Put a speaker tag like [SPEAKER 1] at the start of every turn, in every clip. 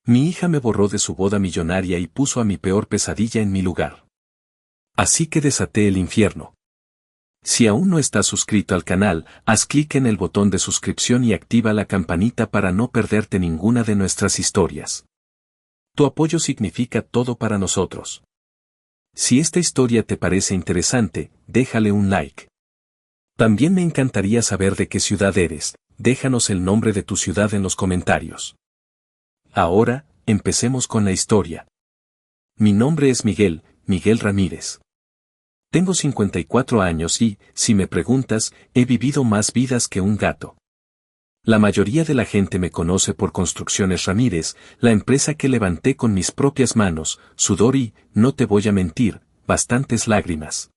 [SPEAKER 1] Mi hija me borró de su boda millonaria y puso a mi peor pesadilla en mi lugar. Así que desaté el infierno. Si aún no estás suscrito al canal, haz clic en el botón de suscripción y activa la campanita para no perderte ninguna de nuestras historias. Tu apoyo significa todo para nosotros. Si esta historia te parece interesante, déjale un like. También me encantaría saber de qué ciudad eres, déjanos el nombre de tu ciudad en los comentarios. Ahora, empecemos con la historia. Mi nombre es Miguel Ramírez. Tengo 54 años y, si me preguntas, he vivido más vidas que un gato. La mayoría de la gente me conoce por Construcciones Ramírez, la empresa que levanté con mis propias manos, sudor y, no te voy a mentir, bastantes lágrimas.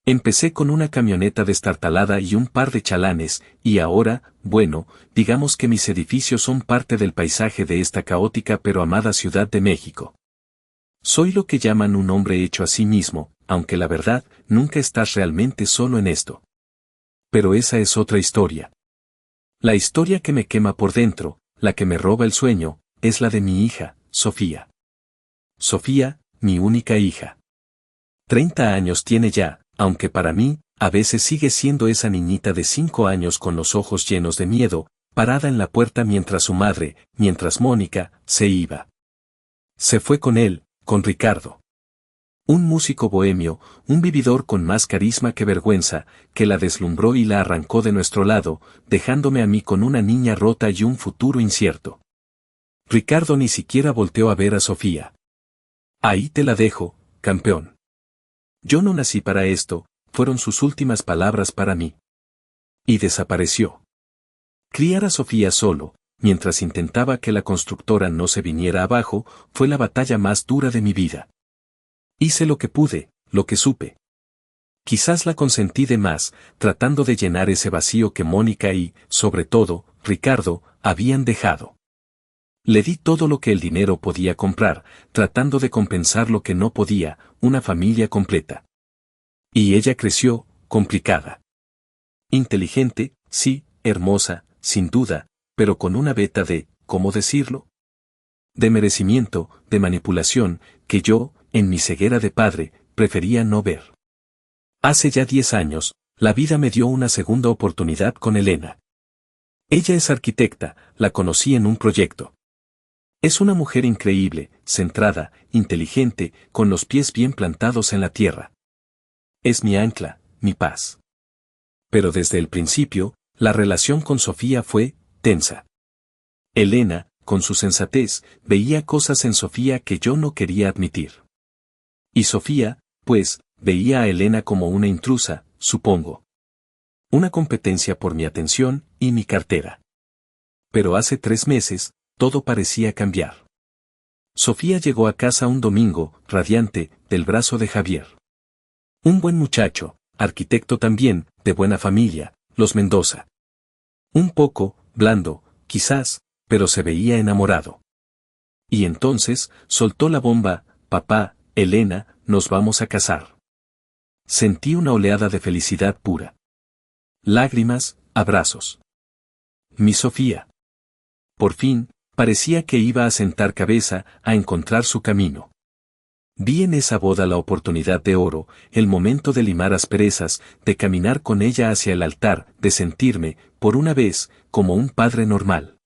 [SPEAKER 1] Empecé con una camioneta destartalada y un par de chalanes, y ahora, bueno, digamos que mis edificios son parte del paisaje de esta caótica pero amada Ciudad de México. Soy lo que llaman un hombre hecho a sí mismo, aunque la verdad, nunca estás realmente solo en esto. Pero esa es otra historia. La historia que me quema por dentro, la que me roba el sueño, es la de mi hija, Sofía. Sofía, mi única hija. 30 años tiene ya, aunque para mí, a veces sigue siendo esa niñita de 5 años con los ojos llenos de miedo, parada en la puerta mientras su madre, mientras Mónica, se iba. Se fue con él, con Ricardo. Un músico bohemio, un vividor con más carisma que vergüenza, que la deslumbró y la arrancó de nuestro lado, dejándome a mí con una niña rota y un futuro incierto. Ricardo ni siquiera volteó a ver a Sofía. Ahí te la dejo, campeón. Yo no nací para esto, fueron sus últimas palabras para mí. Y desapareció. Criar a Sofía solo, mientras intentaba que la constructora no se viniera abajo, fue la batalla más dura de mi vida. Hice lo que pude, lo que supe. Quizás la consentí de más, tratando de llenar ese vacío que Mónica y, sobre todo, Ricardo, habían dejado. Le di todo lo que el dinero podía comprar, tratando de compensar lo que no podía, una familia completa. Y ella creció, complicada. Inteligente, sí, hermosa, sin duda, pero con una veta de, ¿cómo decirlo? De merecimiento, de manipulación, que yo, en mi ceguera de padre, prefería no ver. Hace ya 10 años, la vida me dio una segunda oportunidad con Elena. Ella es arquitecta, la conocí en un proyecto. Es una mujer increíble, centrada, inteligente, con los pies bien plantados en la tierra. Es mi ancla, mi paz. Pero desde el principio, la relación con Sofía fue tensa. Elena, con su sensatez, veía cosas en Sofía que yo no quería admitir. Y Sofía, pues, veía a Elena como una intrusa, supongo. Una competencia por mi atención y mi cartera. Pero hace 3 meses, todo parecía cambiar. Sofía llegó a casa un domingo, radiante, del brazo de Javier. Un buen muchacho, arquitecto también, de buena familia, los Mendoza. Un poco, blando, quizás, pero se veía enamorado. Y entonces, soltó la bomba, papá, Elena, nos vamos a casar. Sentí una oleada de felicidad pura. Lágrimas, abrazos. Mi Sofía. Por fin, parecía que iba a sentar cabeza, a encontrar su camino. Vi en esa boda la oportunidad de oro, el momento de limar asperezas, de caminar con ella hacia el altar, de sentirme, por una vez, como un padre normal.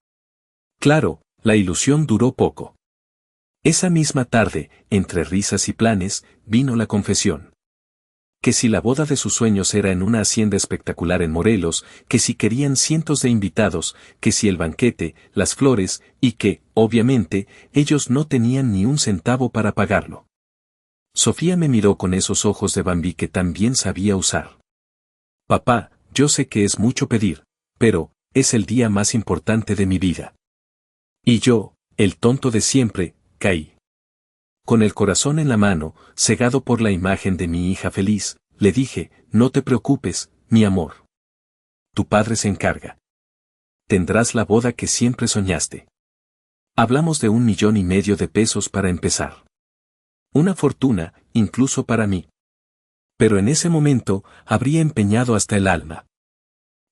[SPEAKER 1] Claro, la ilusión duró poco. Esa misma tarde, entre risas y planes, vino la confesión. Que si la boda de sus sueños era en una hacienda espectacular en Morelos, que si querían cientos de invitados, que si el banquete, las flores, y que, obviamente, ellos no tenían ni un centavo para pagarlo. Sofía me miró con esos ojos de Bambi que tan bien sabía usar. Papá, yo sé que es mucho pedir, pero, es el día más importante de mi vida. Y yo, el tonto de siempre, caí. Con el corazón en la mano, cegado por la imagen de mi hija feliz, le dije, no te preocupes, mi amor. Tu padre se encarga. Tendrás la boda que siempre soñaste. Hablamos de 1,5 millones de pesos para empezar. Una fortuna, incluso para mí. Pero en ese momento, habría empeñado hasta el alma.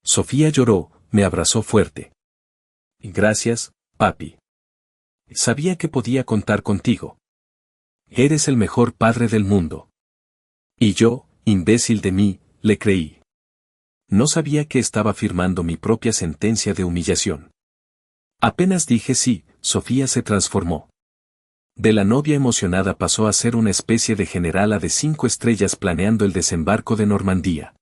[SPEAKER 1] Sofía lloró, me abrazó fuerte. Gracias, papi. Sabía que podía contar contigo. Eres el mejor padre del mundo. Y yo, imbécil de mí, le creí. No sabía que estaba firmando mi propia sentencia de humillación. Apenas dije sí, Sofía se transformó. De la novia emocionada pasó a ser una especie de generala de 5 estrellas planeando el desembarco de Normandía.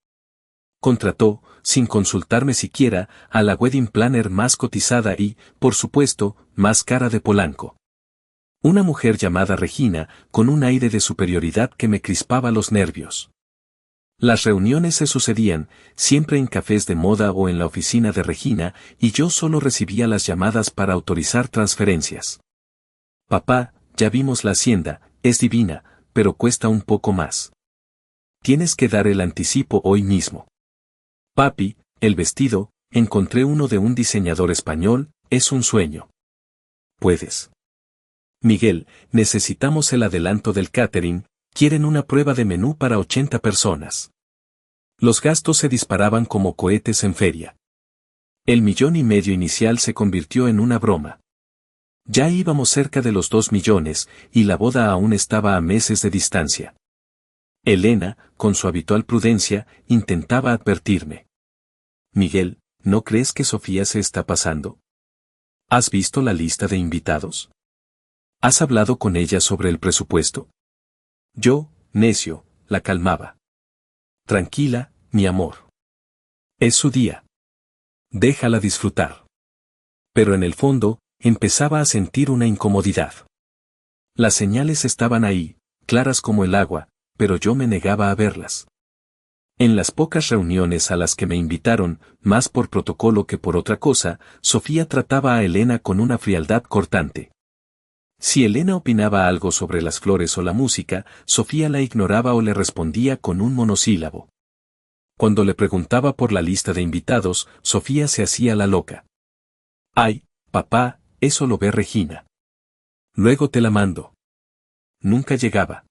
[SPEAKER 1] Contrató, sin consultarme siquiera, a la wedding planner más cotizada y, por supuesto, más cara de Polanco. Una mujer llamada Regina, con un aire de superioridad que me crispaba los nervios. Las reuniones se sucedían, siempre en cafés de moda o en la oficina de Regina, y yo solo recibía las llamadas para autorizar transferencias. Papá, ya vimos la hacienda, es divina, pero cuesta un poco más. Tienes que dar el anticipo hoy mismo. Papi, el vestido, encontré uno de un diseñador español, es un sueño. ¿Puedes? Miguel, necesitamos el adelanto del catering, quieren una prueba de menú para 80 personas. Los gastos se disparaban como cohetes en feria. El 1,5 millones inicial se convirtió en una broma. Ya íbamos cerca de los 2 millones, y la boda aún estaba a meses de distancia. Elena, con su habitual prudencia, intentaba advertirme. Miguel, ¿no crees que Sofía se está pasando? ¿Has visto la lista de invitados? ¿Has hablado con ella sobre el presupuesto? Yo, necio, la calmaba. Tranquila, mi amor. Es su día. Déjala disfrutar. Pero en el fondo, empezaba a sentir una incomodidad. Las señales estaban ahí, claras como el agua, pero yo me negaba a verlas. En las pocas reuniones a las que me invitaron, más por protocolo que por otra cosa, Sofía trataba a Elena con una frialdad cortante. Si Elena opinaba algo sobre las flores o la música, Sofía la ignoraba o le respondía con un monosílabo. Cuando le preguntaba por la lista de invitados, Sofía se hacía la loca. Ay, papá, eso lo ve Regina. Luego te la mando. Nunca llegaba.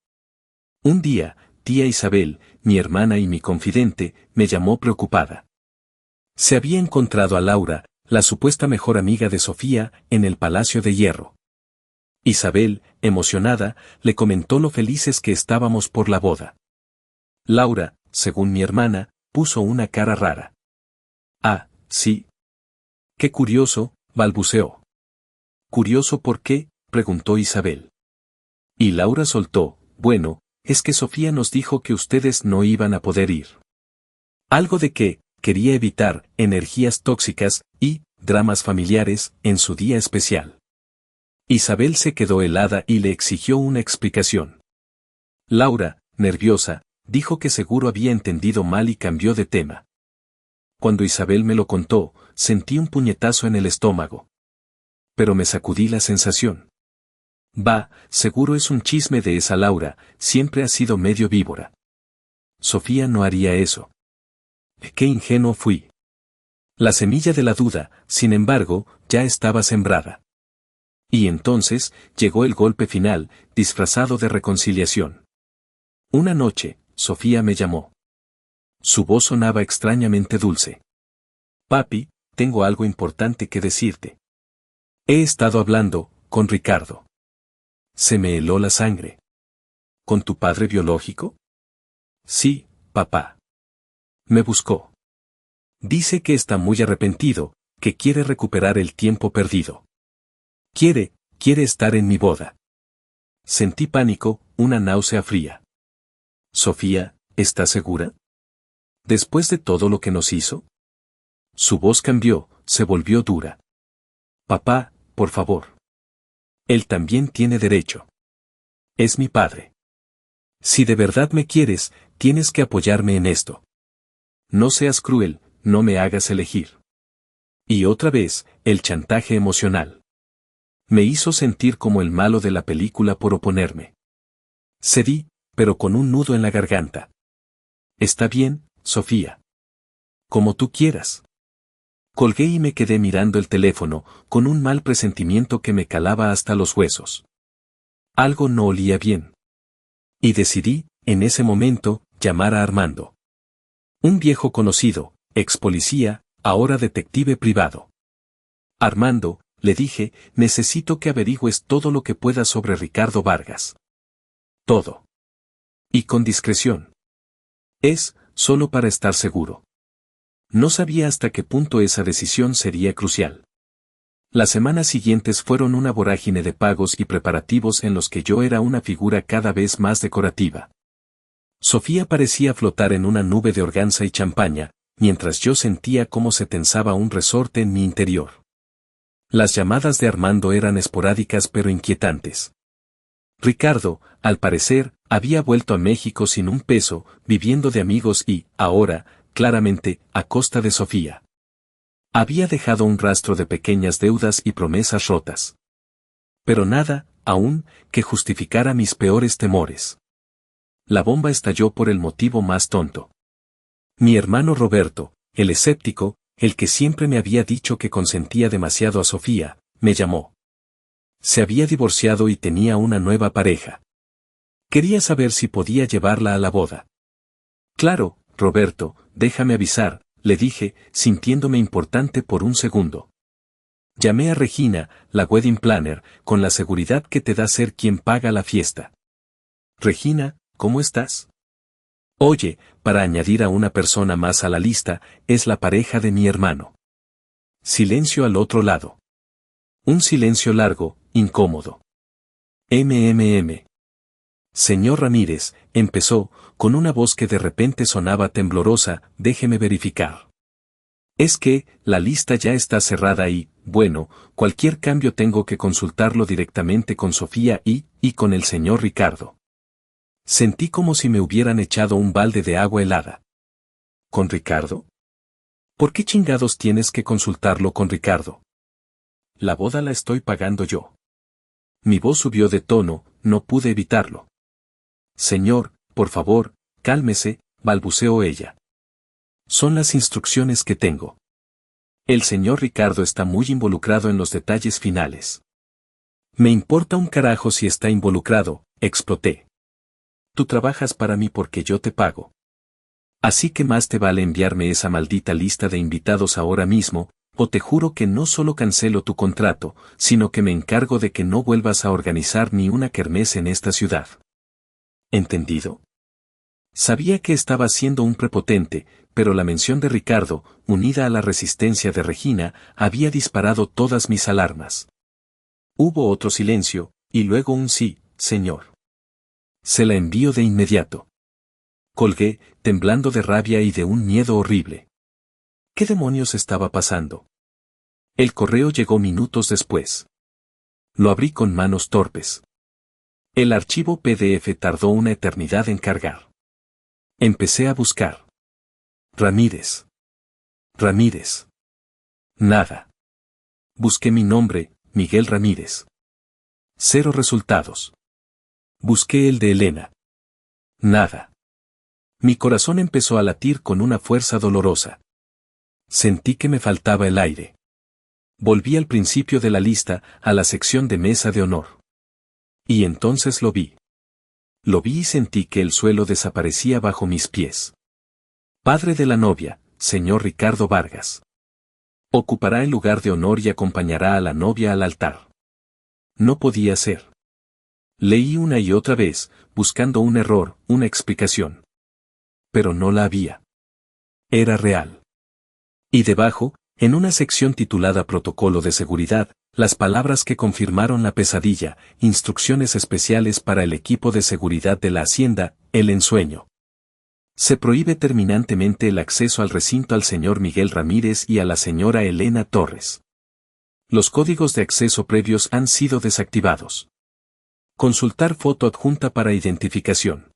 [SPEAKER 1] Un día, tía Isabel, mi hermana y mi confidente, me llamó preocupada. Se había encontrado a Laura, la supuesta mejor amiga de Sofía, en el Palacio de Hierro. Isabel, emocionada, le comentó lo felices que estábamos por la boda. Laura, según mi hermana, puso una cara rara. Ah, sí. Qué curioso, balbuceó. ¿Curioso por qué?, preguntó Isabel. Y Laura soltó, bueno, es que Sofía nos dijo que ustedes no iban a poder ir. Algo de que, quería evitar, energías tóxicas, y, dramas familiares, en su día especial. Isabel se quedó helada y le exigió una explicación. Laura, nerviosa, dijo que seguro había entendido mal y cambió de tema. Cuando Isabel me lo contó, sentí un puñetazo en el estómago. Pero me sacudí la sensación. Va, seguro es un chisme de esa Laura, siempre ha sido medio víbora. Sofía no haría eso. Qué ingenuo fui. La semilla de la duda, sin embargo, ya estaba sembrada. Y entonces, llegó el golpe final, disfrazado de reconciliación. Una noche, Sofía me llamó. Su voz sonaba extrañamente dulce. Papi, tengo algo importante que decirte. He estado hablando, con Ricardo. Se me heló la sangre. ¿Con tu padre biológico? Sí, papá. Me buscó. Dice que está muy arrepentido, que quiere recuperar el tiempo perdido. Quiere estar en mi boda. Sentí pánico, una náusea fría. Sofía, ¿estás segura? ¿Después de todo lo que nos hizo? Su voz cambió, se volvió dura. Papá, por favor. Él también tiene derecho. Es mi padre. Si de verdad me quieres, tienes que apoyarme en esto. No seas cruel, no me hagas elegir. Y otra vez, el chantaje emocional. Me hizo sentir como el malo de la película por oponerme. Cedí, pero con un nudo en la garganta. Está bien, Sofía. Como tú quieras. Colgué y me quedé mirando el teléfono, con un mal presentimiento que me calaba hasta los huesos. Algo no olía bien. Y decidí, en ese momento, llamar a Armando. Un viejo conocido, ex policía, ahora detective privado. Armando, le dije, necesito que averigües todo lo que puedas sobre Ricardo Vargas. Todo. Y con discreción. Solo para estar seguro. No sabía hasta qué punto esa decisión sería crucial. Las semanas siguientes fueron una vorágine de pagos y preparativos en los que yo era una figura cada vez más decorativa. Sofía parecía flotar en una nube de organza y champaña, mientras yo sentía cómo se tensaba un resorte en mi interior. Las llamadas de Armando eran esporádicas pero inquietantes. Ricardo, al parecer, había vuelto a México sin un peso, viviendo de amigos y, ahora, claramente, a costa de Sofía. Había dejado un rastro de pequeñas deudas y promesas rotas. Pero nada, aún, que justificara mis peores temores. La bomba estalló por el motivo más tonto. Mi hermano Roberto, el escéptico, el que siempre me había dicho que consentía demasiado a Sofía, me llamó. Se había divorciado y tenía una nueva pareja. Quería saber si podía llevarla a la boda. Claro, Roberto, déjame avisar, le dije, sintiéndome importante por un segundo. Llamé a Regina, la wedding planner, con la seguridad que te da ser quien paga la fiesta. Regina, ¿cómo estás? Oye, para añadir a una persona más a la lista, es la pareja de mi hermano. Silencio al otro lado. Un silencio largo, incómodo. Señor Ramírez, empezó, con una voz que de repente sonaba temblorosa, déjeme verificar. Es que, la lista ya está cerrada y, bueno, cualquier cambio tengo que consultarlo directamente con Sofía y con el señor Ricardo. Sentí como si me hubieran echado un balde de agua helada. ¿Con Ricardo? ¿Por qué chingados tienes que consultarlo con Ricardo? La boda la estoy pagando yo. Mi voz subió de tono, no pude evitarlo. Señor, por favor, cálmese, balbuceó ella. Son las instrucciones que tengo. El señor Ricardo está muy involucrado en los detalles finales. Me importa un carajo si está involucrado, exploté. Tú trabajas para mí porque yo te pago. Así que más te vale enviarme esa maldita lista de invitados ahora mismo, o te juro que no solo cancelo tu contrato, sino que me encargo de que no vuelvas a organizar ni una kermés en esta ciudad. ¿Entendido? Sabía que estaba siendo un prepotente, pero la mención de Ricardo, unida a la resistencia de Regina, había disparado todas mis alarmas. Hubo otro silencio, y luego un sí, señor. Se la envío de inmediato. Colgué, temblando de rabia y de un miedo horrible. ¿Qué demonios estaba pasando? El correo llegó minutos después. Lo abrí con manos torpes. El archivo PDF tardó una eternidad en cargar. Empecé a buscar. Ramírez. Ramírez. Nada. Busqué mi nombre, Miguel Ramírez. 0 resultados. Busqué el de Elena. Nada. Mi corazón empezó a latir con una fuerza dolorosa. Sentí que me faltaba el aire. Volví al principio de la lista, a la sección de mesa de honor. Y entonces lo vi. Lo vi y sentí que el suelo desaparecía bajo mis pies. Padre de la novia, señor Ricardo Vargas. Ocupará el lugar de honor y acompañará a la novia al altar. No podía ser. Leí una y otra vez, buscando un error, una explicación. Pero no la había. Era real. Y debajo, en una sección titulada Protocolo de Seguridad, las palabras que confirmaron la pesadilla, instrucciones especiales para el equipo de seguridad de la Hacienda, el ensueño. Se prohíbe terminantemente el acceso al recinto al señor Miguel Ramírez y a la señora Elena Torres. Los códigos de acceso previos han sido desactivados. Consultar foto adjunta para identificación.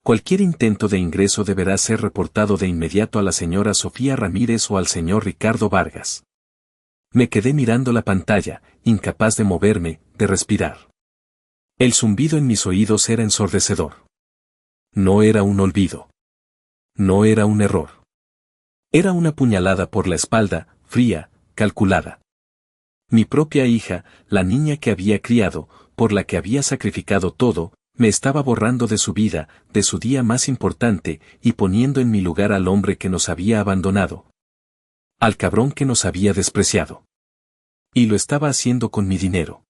[SPEAKER 1] Cualquier intento de ingreso deberá ser reportado de inmediato a la señora Sofía Ramírez o al señor Ricardo Vargas. Me quedé mirando la pantalla, incapaz de moverme, de respirar. El zumbido en mis oídos era ensordecedor. No era un olvido. No era un error. Era una puñalada por la espalda, fría, calculada. Mi propia hija, la niña que había criado, por la que había sacrificado todo, me estaba borrando de su vida, de su día más importante, y poniendo en mi lugar al hombre que nos había abandonado. Al cabrón que nos había despreciado. Y lo estaba haciendo con mi dinero.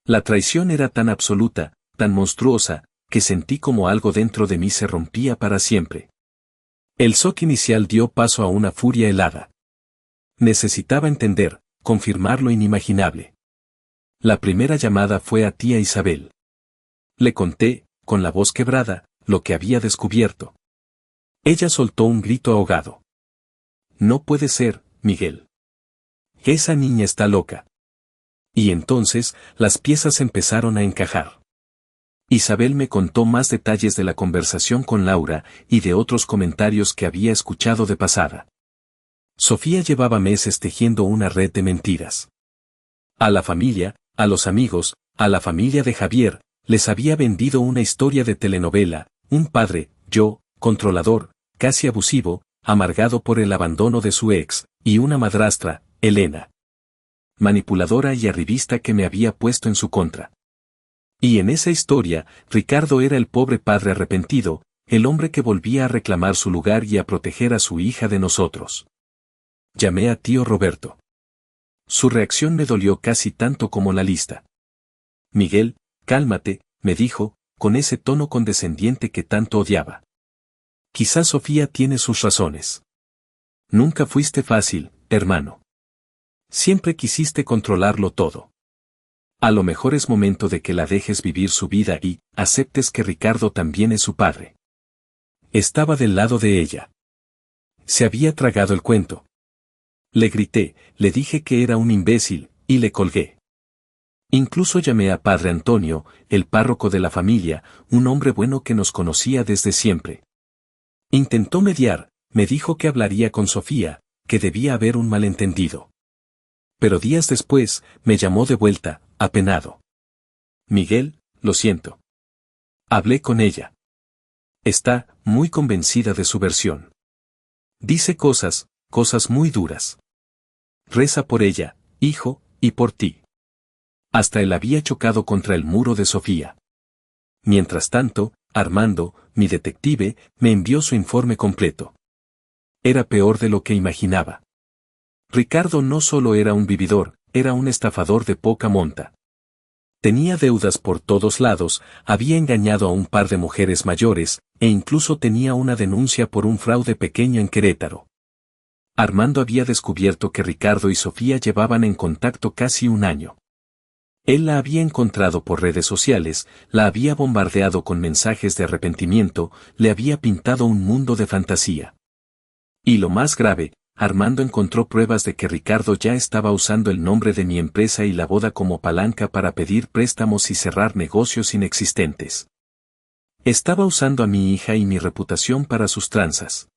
[SPEAKER 1] La traición era tan absoluta, tan monstruosa, que sentí como algo dentro de mí se rompía para siempre. El shock inicial dio paso a una furia helada. Necesitaba entender, confirmar lo inimaginable. La primera llamada fue a tía Isabel. Le conté, con la voz quebrada, lo que había descubierto. Ella soltó un grito ahogado. No puede ser, Miguel. Esa niña está loca. Y entonces, las piezas empezaron a encajar. Isabel me contó más detalles de la conversación con Laura y de otros comentarios que había escuchado de pasada. Sofía llevaba meses tejiendo una red de mentiras. A la familia, a los amigos, a la familia de Javier, les había vendido una historia de telenovela, un padre, yo, controlador, casi abusivo, amargado por el abandono de su ex, y una madrastra, Elena, manipuladora y arribista que me había puesto en su contra. Y en esa historia, Ricardo era el pobre padre arrepentido, el hombre que volvía a reclamar su lugar y a proteger a su hija de nosotros. Llamé a tío Roberto. Su reacción me dolió casi tanto como la lista. Miguel, cálmate, me dijo, con ese tono condescendiente que tanto odiaba. Quizás Sofía tiene sus razones. Nunca fuiste fácil, hermano. Siempre quisiste controlarlo todo. A lo mejor es momento de que la dejes vivir su vida y aceptes que Ricardo también es su padre. Estaba del lado de ella. Se había tragado el cuento. Le grité, le dije que era un imbécil, y le colgué. Incluso llamé a Padre Antonio, el párroco de la familia, un hombre bueno que nos conocía desde siempre. Intentó mediar, me dijo que hablaría con Sofía, que debía haber un malentendido. Pero días después, me llamó de vuelta, apenado. Miguel, lo siento. Hablé con ella. Está muy convencida de su versión. Dice cosas muy duras. Reza por ella, hijo, y por ti. Hasta él había chocado contra el muro de Sofía. Mientras tanto, Armando, mi detective, me envió su informe completo. Era peor de lo que imaginaba. Ricardo no solo era un vividor, era un estafador de poca monta. Tenía deudas por todos lados, había engañado a un par de mujeres mayores, e incluso tenía una denuncia por un fraude pequeño en Querétaro. Armando había descubierto que Ricardo y Sofía llevaban en contacto casi un año. Él la había encontrado por redes sociales, la había bombardeado con mensajes de arrepentimiento, le había pintado un mundo de fantasía. Y lo más grave, Armando encontró pruebas de que Ricardo ya estaba usando el nombre de mi empresa y la boda como palanca para pedir préstamos y cerrar negocios inexistentes. Estaba usando a mi hija y mi reputación para sus tranzas.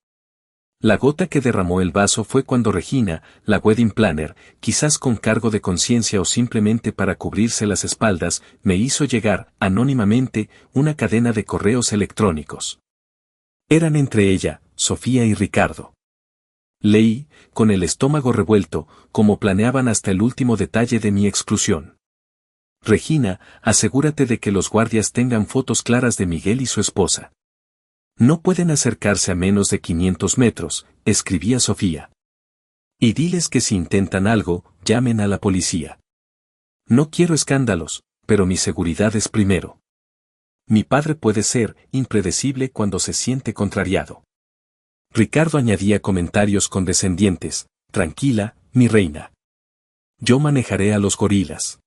[SPEAKER 1] La gota que derramó el vaso fue cuando Regina, la wedding planner, quizás con cargo de conciencia o simplemente para cubrirse las espaldas, me hizo llegar, anónimamente, una cadena de correos electrónicos. Eran entre ella, Sofía y Ricardo. Leí, con el estómago revuelto, cómo planeaban hasta el último detalle de mi exclusión. Regina, asegúrate de que los guardias tengan fotos claras de Miguel y su esposa. No pueden acercarse a menos de 500 metros, escribía Sofía. Y diles que si intentan algo, llamen a la policía. No quiero escándalos, pero mi seguridad es primero. Mi padre puede ser impredecible cuando se siente contrariado. Ricardo añadía comentarios condescendientes, tranquila, mi reina. Yo manejaré a los gorilas.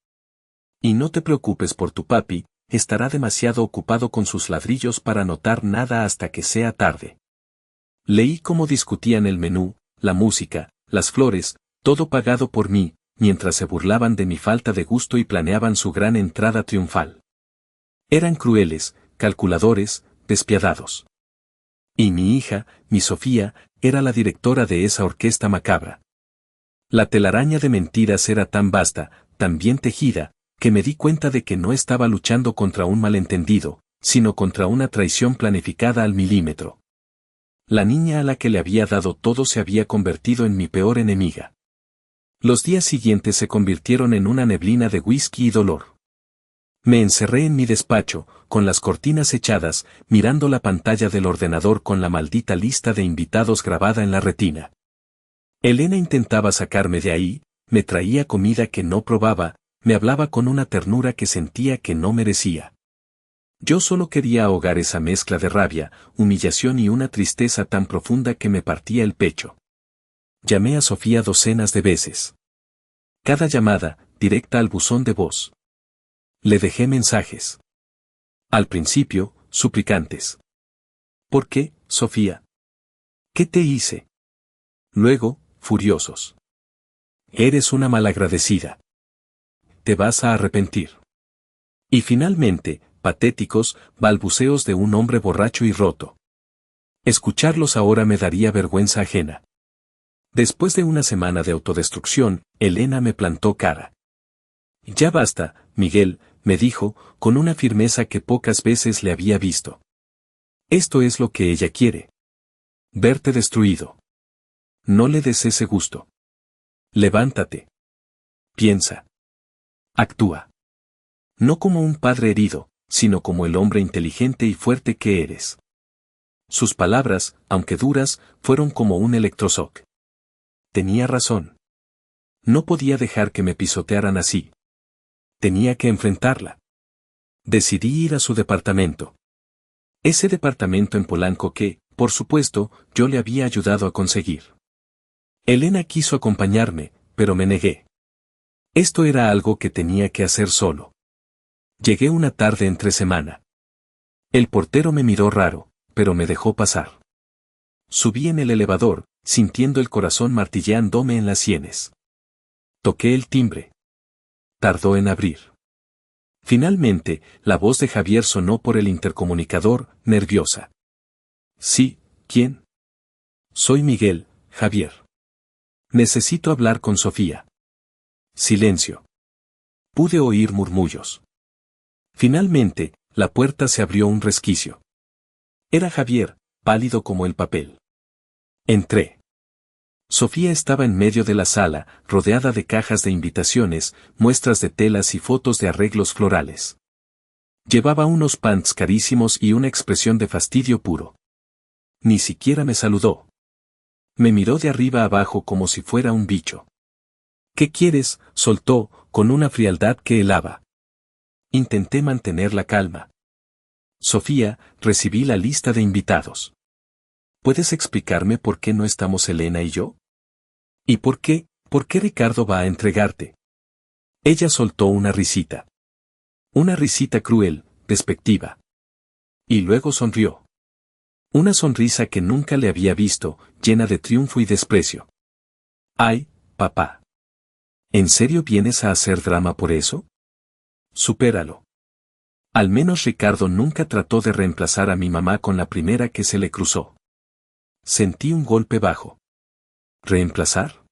[SPEAKER 1] Y no te preocupes por tu papi, estará demasiado ocupado con sus ladrillos para notar nada hasta que sea tarde. Leí cómo discutían el menú, la música, las flores, todo pagado por mí, mientras se burlaban de mi falta de gusto y planeaban su gran entrada triunfal. Eran crueles, calculadores, despiadados. Y mi hija, mi Sofía, era la directora de esa orquesta macabra. La telaraña de mentiras era tan vasta, tan bien tejida, que me di cuenta de que no estaba luchando contra un malentendido, sino contra una traición planificada al milímetro. La niña a la que le había dado todo se había convertido en mi peor enemiga. Los días siguientes se convirtieron en una neblina de whisky y dolor. Me encerré en mi despacho, con las cortinas echadas, mirando la pantalla del ordenador con la maldita lista de invitados grabada en la retina. Elena intentaba sacarme de ahí, me traía comida que no probaba, me hablaba con una ternura que sentía que no merecía. Yo solo quería ahogar esa mezcla de rabia, humillación y una tristeza tan profunda que me partía el pecho. Llamé a Sofía docenas de veces. Cada llamada, directa al buzón de voz. Le dejé mensajes. Al principio, suplicantes. ¿Por qué, Sofía? ¿Qué te hice? Luego, furiosos. Eres una malagradecida. Te vas a arrepentir. Y finalmente, patéticos, balbuceos de un hombre borracho y roto. Escucharlos ahora me daría vergüenza ajena. Después de una semana de autodestrucción, Elena me plantó cara. Ya basta, Miguel, me dijo, con una firmeza que pocas veces le había visto. Esto es lo que ella quiere. Verte destruido. No le des ese gusto. Levántate. Piensa. Actúa. No como un padre herido, sino como el hombre inteligente y fuerte que eres. Sus palabras, aunque duras, fueron como un electroshock. Tenía razón. No podía dejar que me pisotearan así. Tenía que enfrentarla. Decidí ir a su departamento. Ese departamento en Polanco que, por supuesto, yo le había ayudado a conseguir. Elena quiso acompañarme, pero me negué. Esto era algo que tenía que hacer solo. Llegué una tarde entre semana. El portero me miró raro, pero me dejó pasar. Subí en el elevador, sintiendo el corazón martilleándome en las sienes. Toqué el timbre. Tardó en abrir. Finalmente, la voz de Javier sonó por el intercomunicador, nerviosa. Sí, ¿quién? Soy Miguel, Javier. Necesito hablar con Sofía. Silencio. Pude oír murmullos. Finalmente, la puerta se abrió un resquicio. Era Javier, pálido como el papel. Entré. Sofía estaba en medio de la sala, rodeada de cajas de invitaciones, muestras de telas y fotos de arreglos florales. Llevaba unos pants carísimos y una expresión de fastidio puro. Ni siquiera me saludó. Me miró de arriba abajo como si fuera un bicho. ¿Qué quieres?, soltó, con una frialdad que helaba. Intenté mantener la calma. Sofía, recibí la lista de invitados. ¿Puedes explicarme por qué no estamos Elena y yo? ¿Y por qué Ricardo va a entregarte? Ella soltó una risita. Una risita cruel, despectiva. Y luego sonrió. Una sonrisa que nunca le había visto, llena de triunfo y desprecio. Ay, papá. ¿En serio vienes a hacer drama por eso? Supéralo. Al menos Ricardo nunca trató de reemplazar a mi mamá con la primera que se le cruzó. Sentí un golpe bajo. ¿Reemplazar?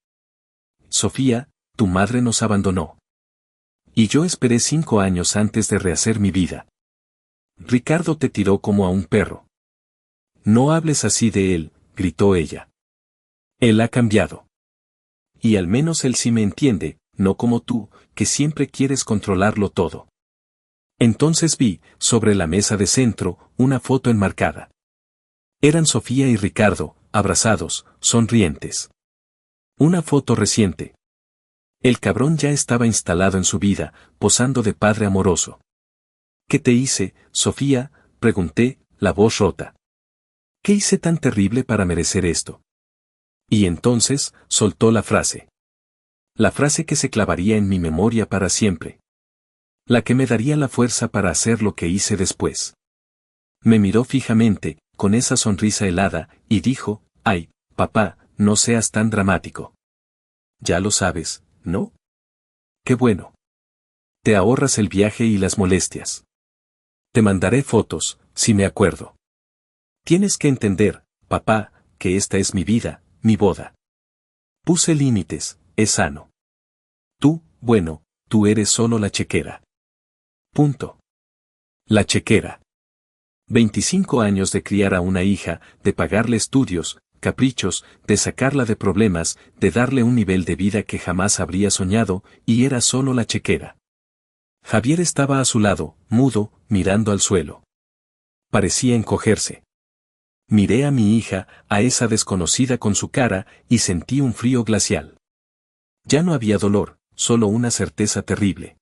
[SPEAKER 1] Sofía, tu madre nos abandonó. Y yo esperé 5 años antes de rehacer mi vida. Ricardo te tiró como a un perro. No hables así de él, gritó ella. Él ha cambiado. Y al menos él sí me entiende, no como tú, que siempre quieres controlarlo todo. Entonces vi, sobre la mesa de centro, una foto enmarcada. Eran Sofía y Ricardo, abrazados, sonrientes. Una foto reciente. El cabrón ya estaba instalado en su vida, posando de padre amoroso. ¿Qué te hice, Sofía?, pregunté, la voz rota. ¿Qué hice tan terrible para merecer esto? Y entonces, soltó la frase. La frase que se clavaría en mi memoria para siempre. La que me daría la fuerza para hacer lo que hice después. Me miró fijamente, con esa sonrisa helada, y dijo, ay, papá, no seas tan dramático. Ya lo sabes, ¿no? Qué bueno. Te ahorras el viaje y las molestias. Te mandaré fotos, si me acuerdo. Tienes que entender, papá, que esta es mi vida, mi boda. Puse límites, es sano. Tú, bueno, tú eres solo la chequera. Punto. La chequera. 25 años de criar a una hija, de pagarle estudios, caprichos, de sacarla de problemas, de darle un nivel de vida que jamás habría soñado, y era solo la chequera. Javier estaba a su lado, mudo, mirando al suelo. Parecía encogerse. Miré a mi hija, a esa desconocida con su cara, y sentí un frío glacial. Ya no había dolor, solo una certeza terrible.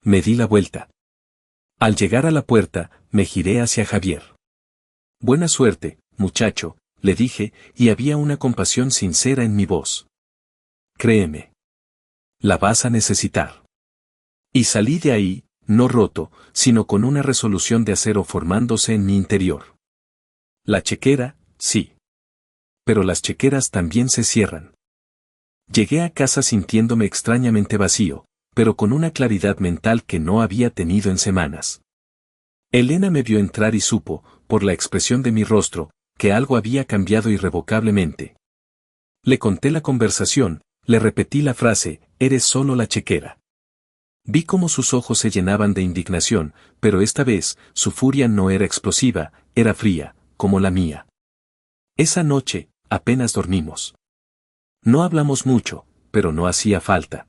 [SPEAKER 1] Me di la vuelta. Al llegar a la puerta, me giré hacia Javier. Buena suerte, muchacho, le dije, y había una compasión sincera en mi voz. Créeme. La vas a necesitar. Y salí de ahí, no roto, sino con una resolución de acero formándose en mi interior. La chequera, sí. Pero las chequeras también se cierran. Llegué a casa sintiéndome extrañamente vacío, pero con una claridad mental que no había tenido en semanas. Elena me vio entrar y supo, por la expresión de mi rostro, que algo había cambiado irrevocablemente. Le conté la conversación, le repetí la frase, eres solo la chequera. Vi cómo sus ojos se llenaban de indignación, pero esta vez, su furia no era explosiva, era fría, como la mía. Esa noche, apenas dormimos. No hablamos mucho, pero no hacía falta.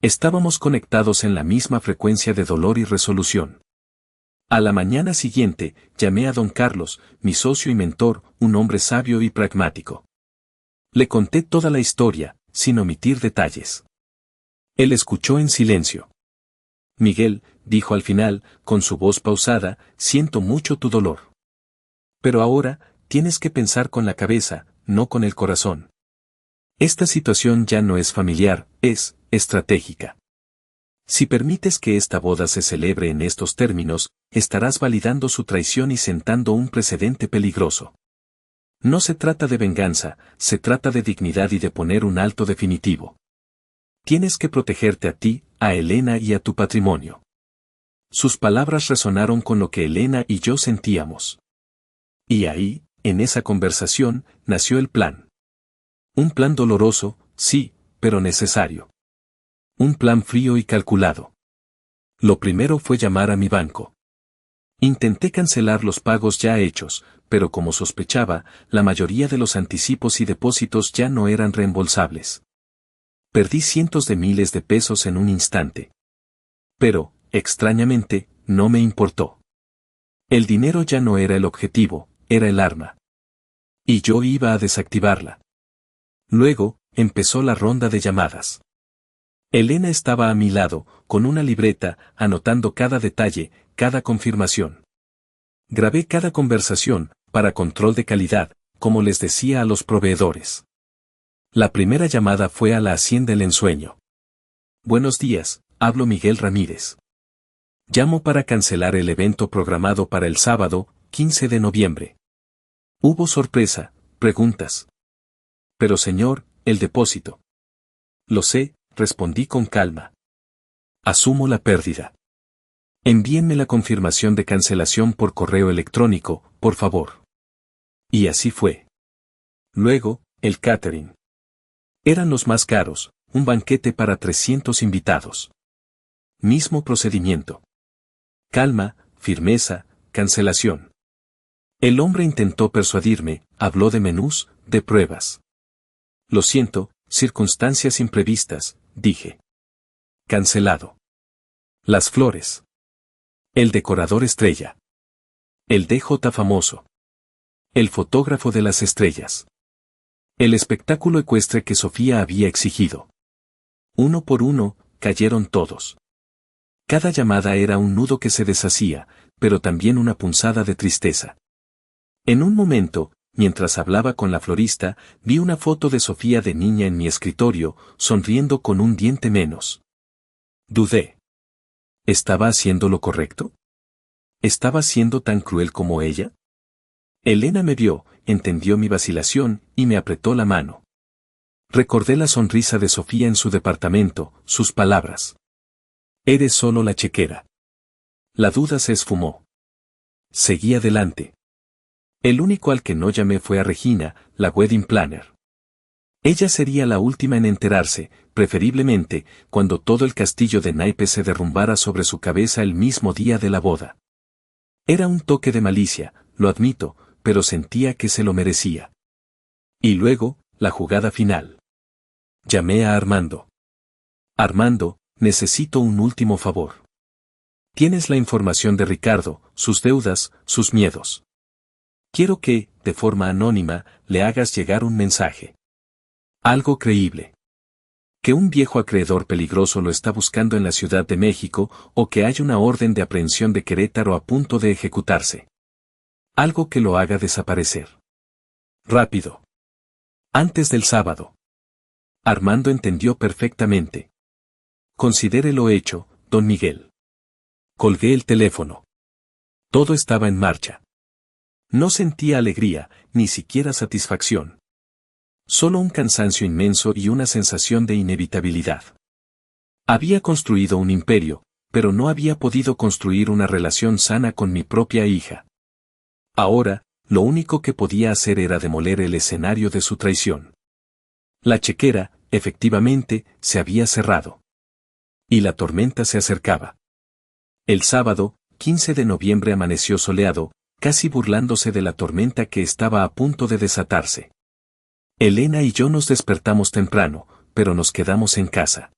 [SPEAKER 1] Estábamos conectados en la misma frecuencia de dolor y resolución. A la mañana siguiente, llamé a don Carlos, mi socio y mentor, un hombre sabio y pragmático. Le conté toda la historia, sin omitir detalles. Él escuchó en silencio. Miguel, dijo al final, con su voz pausada, siento mucho tu dolor. Pero ahora, tienes que pensar con la cabeza, no con el corazón. Esta situación ya no es familiar, es estratégica. Si permites que esta boda se celebre en estos términos, estarás validando su traición y sentando un precedente peligroso. No se trata de venganza, se trata de dignidad y de poner un alto definitivo. Tienes que protegerte a ti, a Elena y a tu patrimonio. Sus palabras resonaron con lo que Elena y yo sentíamos. Y ahí, en esa conversación, nació el plan. Un plan doloroso, sí, pero necesario. Un plan frío y calculado. Lo primero fue llamar a mi banco. Intenté cancelar los pagos ya hechos, pero como sospechaba, la mayoría de los anticipos y depósitos ya no eran reembolsables. Perdí cientos de miles de pesos en un instante. Pero, extrañamente, no me importó. El dinero ya no era el objetivo, era el arma. Y yo iba a desactivarla. Luego, empezó la ronda de llamadas. Elena estaba a mi lado, con una libreta, anotando cada detalle, cada confirmación. Grabé cada conversación, para control de calidad, como les decía a los proveedores. La primera llamada fue a la Hacienda El Ensueño. Buenos días, hablo Miguel Ramírez. Llamo para cancelar el evento programado para el sábado, 15 de noviembre. ¿Hubo sorpresa? Preguntas. Pero señor, el depósito. Lo sé, respondí con calma. Asumo la pérdida. Envíenme la confirmación de cancelación por correo electrónico, por favor. Y así fue. Luego, el catering. Eran los más caros, un banquete para 300 invitados. Mismo procedimiento. Calma, firmeza, cancelación. El hombre intentó persuadirme, habló de menús, de pruebas. Lo siento, circunstancias imprevistas, dije. Cancelado. Las flores. El decorador estrella. El DJ famoso. El fotógrafo de las estrellas. El espectáculo ecuestre que Sofía había exigido. Uno por uno, cayeron todos. Cada llamada era un nudo que se deshacía, pero también una punzada de tristeza. En un momento, mientras hablaba con la florista, vi una foto de Sofía de niña en mi escritorio, sonriendo con un diente menos. Dudé. ¿Estaba haciendo lo correcto? ¿Estaba siendo tan cruel como ella? Elena me vio, entendió mi vacilación, y me apretó la mano. Recordé la sonrisa de Sofía en su departamento, sus palabras. Eres solo la chequera. La duda se esfumó. Seguí adelante. El único al que no llamé fue a Regina, la wedding planner. Ella sería la última en enterarse, preferiblemente, cuando todo el castillo de naipes se derrumbara sobre su cabeza el mismo día de la boda. Era un toque de malicia, lo admito, pero sentía que se lo merecía. Y luego, la jugada final. Llamé a Armando. Armando, necesito un último favor. Tienes la información de Ricardo, sus deudas, sus miedos. Quiero que, de forma anónima, le hagas llegar un mensaje. Algo creíble. que un viejo acreedor peligroso lo está buscando en la Ciudad de México o que hay una orden de aprehensión de Querétaro a punto de ejecutarse. Algo que lo haga desaparecer. Rápido. Antes del sábado. Armando entendió perfectamente. Considere lo hecho, don Miguel. Colgué el teléfono. Todo estaba en marcha. No sentía alegría, ni siquiera satisfacción. Solo un cansancio inmenso y una sensación de inevitabilidad. Había construido un imperio, pero no había podido construir una relación sana con mi propia hija. Ahora, lo único que podía hacer era demoler el escenario de su traición. La chequera, efectivamente, se había cerrado. Y la tormenta se acercaba. El sábado, 15 de noviembre amaneció soleado, casi burlándose de la tormenta que estaba a punto de desatarse. Elena y yo nos despertamos temprano, pero nos quedamos en casa.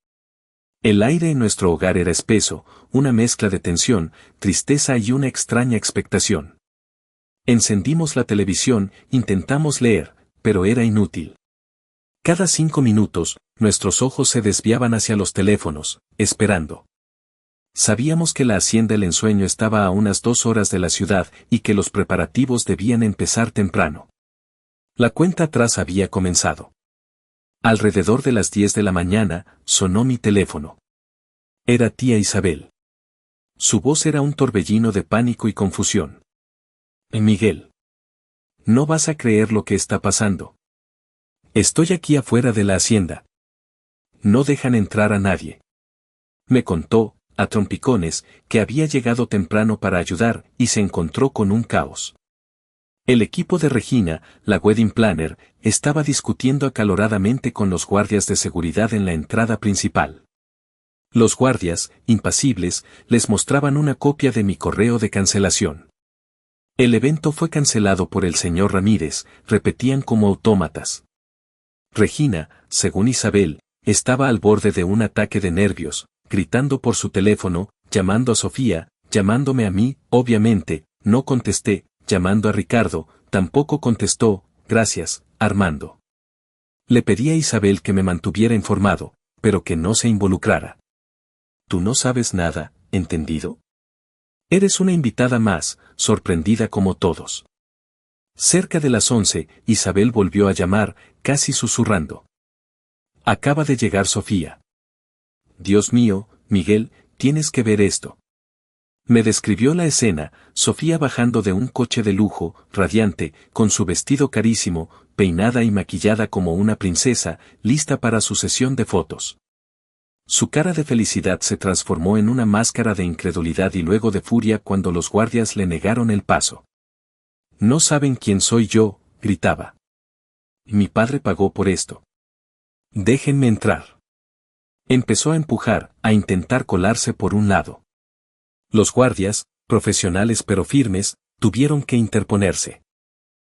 [SPEAKER 1] El aire en nuestro hogar era espeso, una mezcla de tensión, tristeza y una extraña expectación. Encendimos la televisión, intentamos leer, pero era inútil. Cada 5 minutos, nuestros ojos se desviaban hacia los teléfonos, esperando. Sabíamos que la hacienda El Ensueño estaba a unas 2 horas de la ciudad y que los preparativos debían empezar temprano. La cuenta atrás había comenzado. Alrededor de las 10 de la mañana, sonó mi teléfono. Era tía Isabel. Su voz era un torbellino de pánico y confusión. Miguel. No vas a creer lo que está pasando. Estoy aquí afuera de la hacienda. No dejan entrar a nadie. Me contó, a trompicones, que había llegado temprano para ayudar y se encontró con un caos. El equipo de Regina, la wedding planner, estaba discutiendo acaloradamente con los guardias de seguridad en la entrada principal. Los guardias, impasibles, les mostraban una copia de mi correo de cancelación. El evento fue cancelado por el señor Ramírez, repetían como autómatas. Regina, según Isabel, estaba al borde de un ataque de nervios, gritando por su teléfono, llamando a Sofía, llamándome a mí, obviamente, no contesté, llamando a Ricardo, tampoco contestó, gracias, Armando. Le pedí a Isabel que me mantuviera informado, pero que no se involucrara. Tú no sabes nada, ¿entendido? Eres una invitada más, sorprendida como todos. Cerca de las 11, Isabel volvió a llamar, casi susurrando. Acaba de llegar Sofía. Dios mío, Miguel, tienes que ver esto. Me describió la escena, Sofía bajando de un coche de lujo, radiante, con su vestido carísimo, peinada y maquillada como una princesa, lista para su sesión de fotos. Su cara de felicidad se transformó en una máscara de incredulidad y luego de furia cuando los guardias le negaron el paso. No saben quién soy yo, gritaba. Mi padre pagó por esto. Déjenme entrar. Empezó a empujar, a intentar colarse por un lado. Los guardias, profesionales pero firmes, tuvieron que interponerse.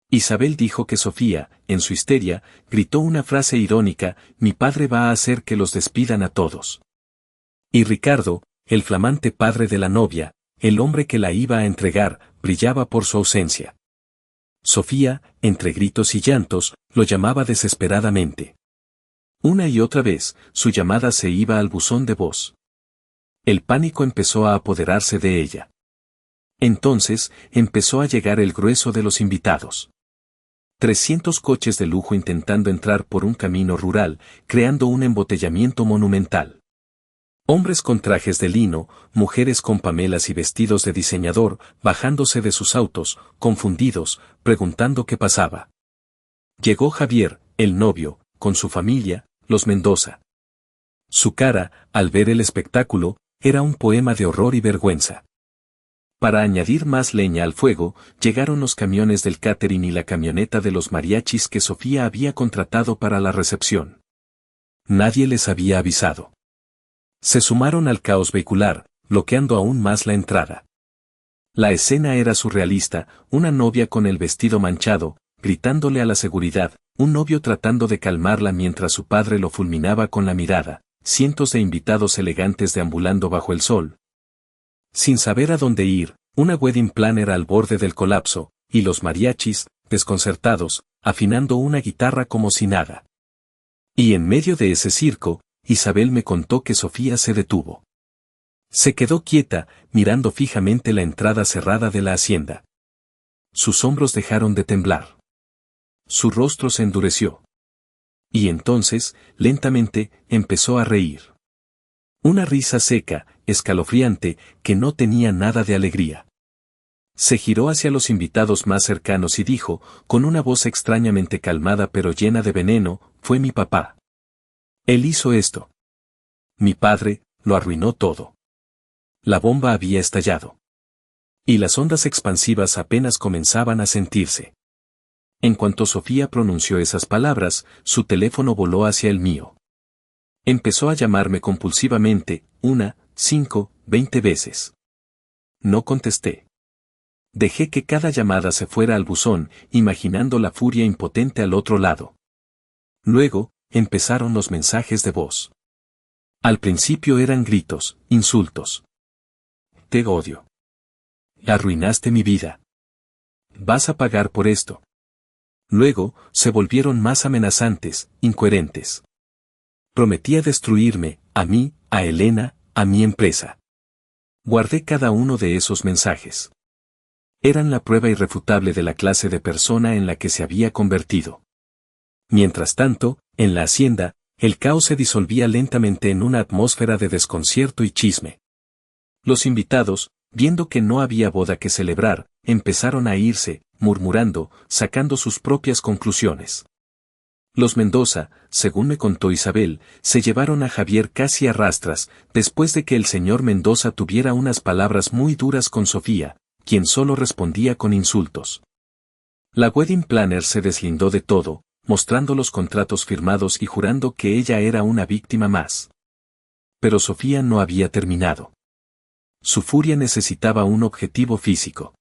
[SPEAKER 1] Isabel dijo que Sofía, en su histeria, gritó una frase irónica, mi padre va a hacer que los despidan a todos. Y Ricardo, el flamante padre de la novia, el hombre que la iba a entregar, brillaba por su ausencia. Sofía, entre gritos y llantos, lo llamaba desesperadamente. Una y otra vez, su llamada se iba al buzón de voz. El pánico empezó a apoderarse de ella. Entonces, empezó a llegar el grueso de los invitados. 300 coches de lujo intentando entrar por un camino rural, creando un embotellamiento monumental. Hombres con trajes de lino, mujeres con pamelas y vestidos de diseñador, bajándose de sus autos, confundidos, preguntando qué pasaba. Llegó Javier, el novio, con su familia, los Mendoza. Su cara, al ver el espectáculo, era un poema de horror y vergüenza. Para añadir más leña al fuego, llegaron los camiones del catering y la camioneta de los mariachis que Sofía había contratado para la recepción. Nadie les había avisado. Se sumaron al caos vehicular, bloqueando aún más la entrada. La escena era surrealista, una novia con el vestido manchado, gritándole a la seguridad, un novio tratando de calmarla mientras su padre lo fulminaba con la mirada, cientos de invitados elegantes deambulando bajo el sol. Sin saber a dónde ir, una wedding planner al borde del colapso, y los mariachis, desconcertados, afinando una guitarra como si nada. Y en medio de ese circo, Isabel me contó que Sofía se detuvo. Se quedó quieta, mirando fijamente la entrada cerrada de la hacienda. Sus hombros dejaron de temblar. Su rostro se endureció. Y entonces, lentamente, empezó a reír. Una risa seca, escalofriante, que no tenía nada de alegría. Se giró hacia los invitados más cercanos y dijo, con una voz extrañamente calmada pero llena de veneno, fue mi papá. Él hizo esto. Mi padre, lo arruinó todo. La bomba había estallado. Y las ondas expansivas apenas comenzaban a sentirse. En cuanto Sofía pronunció esas palabras, su teléfono voló hacia el mío. Empezó a llamarme compulsivamente, 1, 5, 20 veces. No contesté. Dejé que cada llamada se fuera al buzón, imaginando la furia impotente al otro lado. Luego, empezaron los mensajes de voz. Al principio eran gritos, insultos. Te odio. Arruinaste mi vida. Vas a pagar por esto. Luego, se volvieron más amenazantes, incoherentes. Prometía destruirme, a mí, a Elena, a mi empresa. Guardé cada uno de esos mensajes. Eran la prueba irrefutable de la clase de persona en la que se había convertido. Mientras tanto, en la hacienda, el caos se disolvía lentamente en una atmósfera de desconcierto y chisme. Los invitados, viendo que no había boda que celebrar, empezaron a irse, murmurando, sacando sus propias conclusiones. Los Mendoza, según me contó Isabel, se llevaron a Javier casi a rastras, después de que el señor Mendoza tuviera unas palabras muy duras con Sofía, quien solo respondía con insultos. La wedding planner se deslindó de todo, mostrando los contratos firmados y jurando que ella era una víctima más. Pero Sofía no había terminado. Su furia necesitaba un objetivo físico.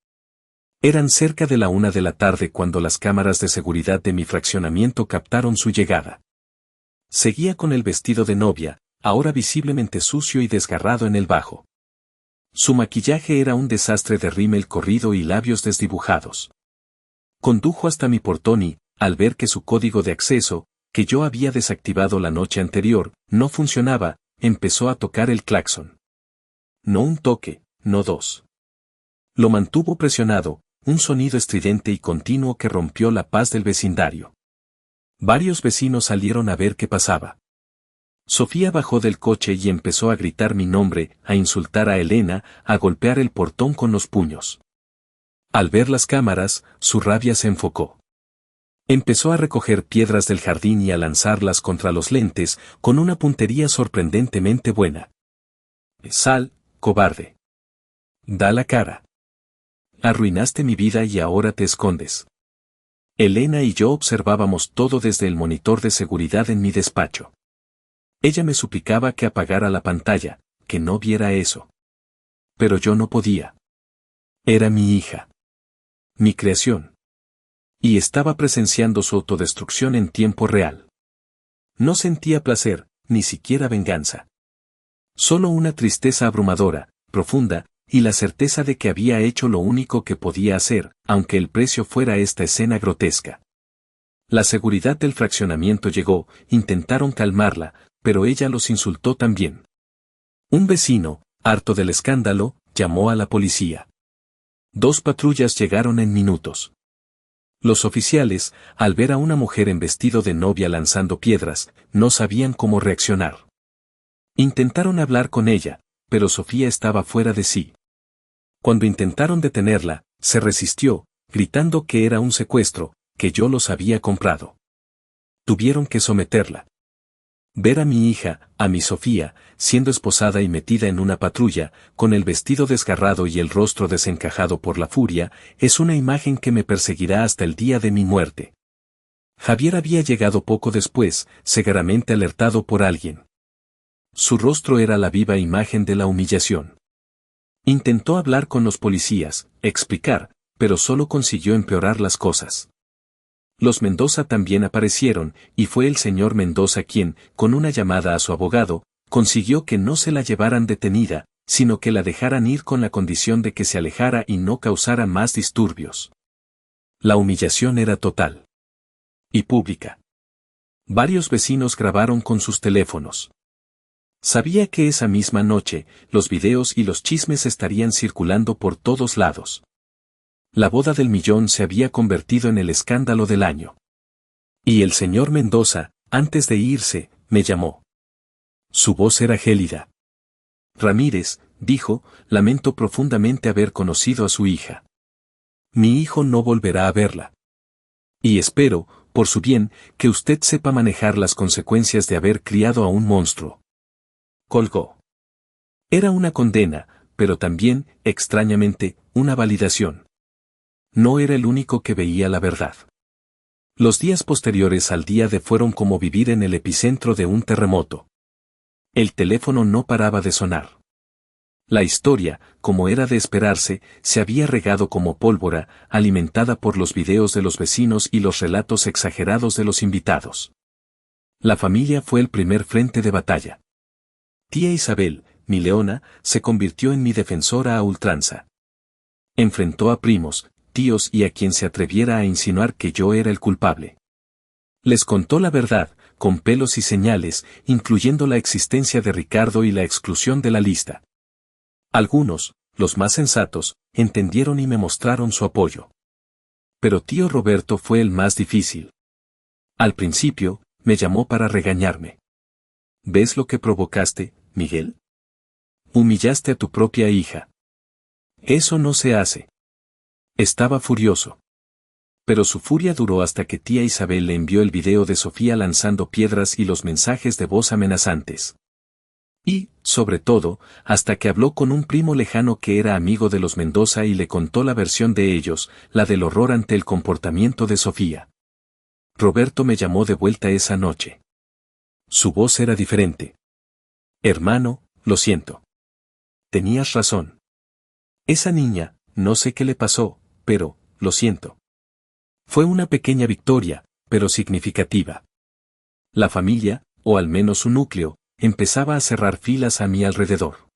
[SPEAKER 1] Eran cerca de la 1 de la tarde cuando las cámaras de seguridad de mi fraccionamiento captaron su llegada. Seguía con el vestido de novia, ahora visiblemente sucio y desgarrado en el bajo. Su maquillaje era un desastre de rímel corrido y labios desdibujados. Condujo hasta mi portón y, al ver que su código de acceso, que yo había desactivado la noche anterior, no funcionaba, empezó a tocar el claxon. No un toque, no dos. Lo mantuvo presionado, un sonido estridente y continuo que rompió la paz del vecindario. Varios vecinos salieron a ver qué pasaba. Sofía bajó del coche y empezó a gritar mi nombre, a insultar a Elena, a golpear el portón con los puños. Al ver las cámaras, su rabia se enfocó. Empezó a recoger piedras del jardín y a lanzarlas contra los lentes, con una puntería sorprendentemente buena. Sal, cobarde. Da la cara. Arruinaste mi vida y ahora te escondes. Elena y yo observábamos todo desde el monitor de seguridad en mi despacho. Ella me suplicaba que apagara la pantalla, que no viera eso. Pero yo no podía. Era mi hija. Mi creación. Y estaba presenciando su autodestrucción en tiempo real. No sentía placer, ni siquiera venganza. Solo una tristeza abrumadora, profunda, y la certeza de que había hecho lo único que podía hacer, aunque el precio fuera esta escena grotesca. La seguridad del fraccionamiento llegó, intentaron calmarla, pero ella los insultó también. Un vecino, harto del escándalo, llamó a la policía. 2 patrullas llegaron en minutos. Los oficiales, al ver a una mujer en vestido de novia lanzando piedras, no sabían cómo reaccionar. Intentaron hablar con ella, pero Sofía estaba fuera de sí. Cuando intentaron detenerla, se resistió, gritando que era un secuestro, que yo los había comprado. Tuvieron que someterla. Ver a mi hija, a mi Sofía, siendo esposada y metida en una patrulla, con el vestido desgarrado y el rostro desencajado por la furia, es una imagen que me perseguirá hasta el día de mi muerte. Javier había llegado poco después, severamente alertado por alguien. Su rostro era la viva imagen de la humillación. Intentó hablar con los policías, explicar, pero solo consiguió empeorar las cosas. Los Mendoza también aparecieron, y fue el señor Mendoza quien, con una llamada a su abogado, consiguió que no se la llevaran detenida, sino que la dejaran ir con la condición de que se alejara y no causara más disturbios. La humillación era total. Y pública. Varios vecinos grabaron con sus teléfonos. Sabía que esa misma noche, los videos y los chismes estarían circulando por todos lados. La boda del millón se había convertido en el escándalo del año. Y el señor Mendoza, antes de irse, me llamó. Su voz era gélida. Ramírez, dijo, lamento profundamente haber conocido a su hija. Mi hijo no volverá a verla. Y espero, por su bien, que usted sepa manejar las consecuencias de haber criado a un monstruo. Colgó. Era una condena, pero también, extrañamente, una validación. No era el único que veía la verdad. Los días posteriores al día de fueron como vivir en el epicentro de un terremoto. El teléfono no paraba de sonar. La historia, como era de esperarse, se había regado como pólvora, alimentada por los videos de los vecinos y los relatos exagerados de los invitados. La familia fue el primer frente de batalla. Tía Isabel, mi leona, se convirtió en mi defensora a ultranza. Enfrentó a primos, tíos y a quien se atreviera a insinuar que yo era el culpable. Les contó la verdad, con pelos y señales, incluyendo la existencia de Ricardo y la exclusión de la lista. Algunos, los más sensatos, entendieron y me mostraron su apoyo. Pero tío Roberto fue el más difícil. Al principio, me llamó para regañarme. ¿Ves lo que provocaste, Miguel? Humillaste a tu propia hija. Eso no se hace. Estaba furioso. Pero su furia duró hasta que tía Isabel le envió el video de Sofía lanzando piedras y los mensajes de voz amenazantes. Y, sobre todo, hasta que habló con un primo lejano que era amigo de los Mendoza y le contó la versión de ellos, la del horror ante el comportamiento de Sofía. Roberto me llamó de vuelta esa noche. Su voz era diferente. Hermano, lo siento. Tenías razón. Esa niña, no sé qué le pasó, pero, lo siento. Fue una pequeña victoria, pero significativa. La familia, o al menos su núcleo, empezaba a cerrar filas a mi alrededor.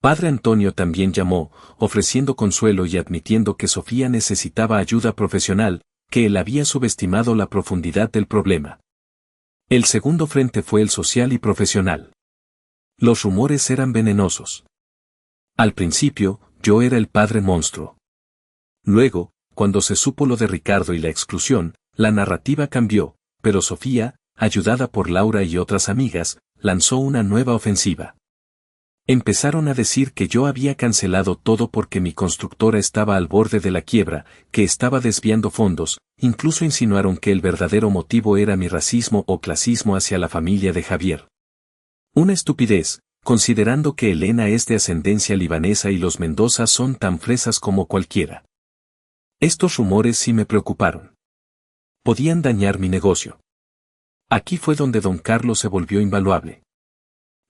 [SPEAKER 1] Padre Antonio también llamó, ofreciendo consuelo y admitiendo que Sofía necesitaba ayuda profesional, que él había subestimado la profundidad del problema. El segundo frente fue el social y profesional. Los rumores eran venenosos. Al principio, yo era el padre monstruo. Luego, cuando se supo lo de Ricardo y la exclusión, la narrativa cambió, pero Sofía, ayudada por Laura y otras amigas, lanzó una nueva ofensiva. Empezaron a decir que yo había cancelado todo porque mi constructora estaba al borde de la quiebra, que estaba desviando fondos, incluso insinuaron que el verdadero motivo era mi racismo o clasismo hacia la familia de Javier. Una estupidez, considerando que Elena es de ascendencia libanesa y los Mendoza son tan fresas como cualquiera. Estos rumores sí me preocuparon. Podían dañar mi negocio. Aquí fue donde don Carlos se volvió invaluable.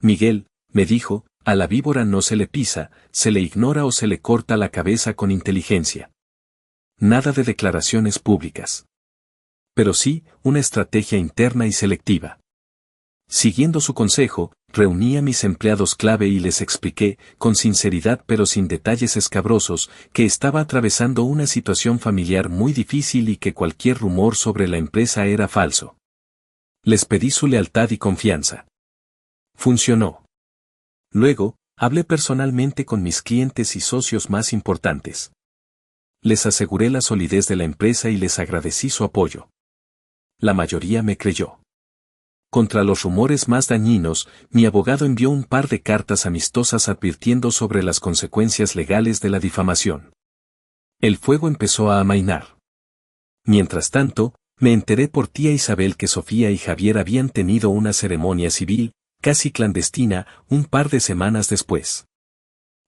[SPEAKER 1] Miguel, me dijo, a la víbora no se le pisa, se le ignora o se le corta la cabeza con inteligencia. Nada de declaraciones públicas. Pero sí, una estrategia interna y selectiva. Siguiendo su consejo, reuní a mis empleados clave y les expliqué, con sinceridad pero sin detalles escabrosos, que estaba atravesando una situación familiar muy difícil y que cualquier rumor sobre la empresa era falso. Les pedí su lealtad y confianza. Funcionó. Luego, hablé personalmente con mis clientes y socios más importantes. Les aseguré la solidez de la empresa y les agradecí su apoyo. La mayoría me creyó. Contra los rumores más dañinos, mi abogado envió un par de cartas amistosas advirtiendo sobre las consecuencias legales de la difamación. El fuego empezó a amainar. Mientras tanto, me enteré por tía Isabel que Sofía y Javier habían tenido una ceremonia civil, casi clandestina, un par de semanas después.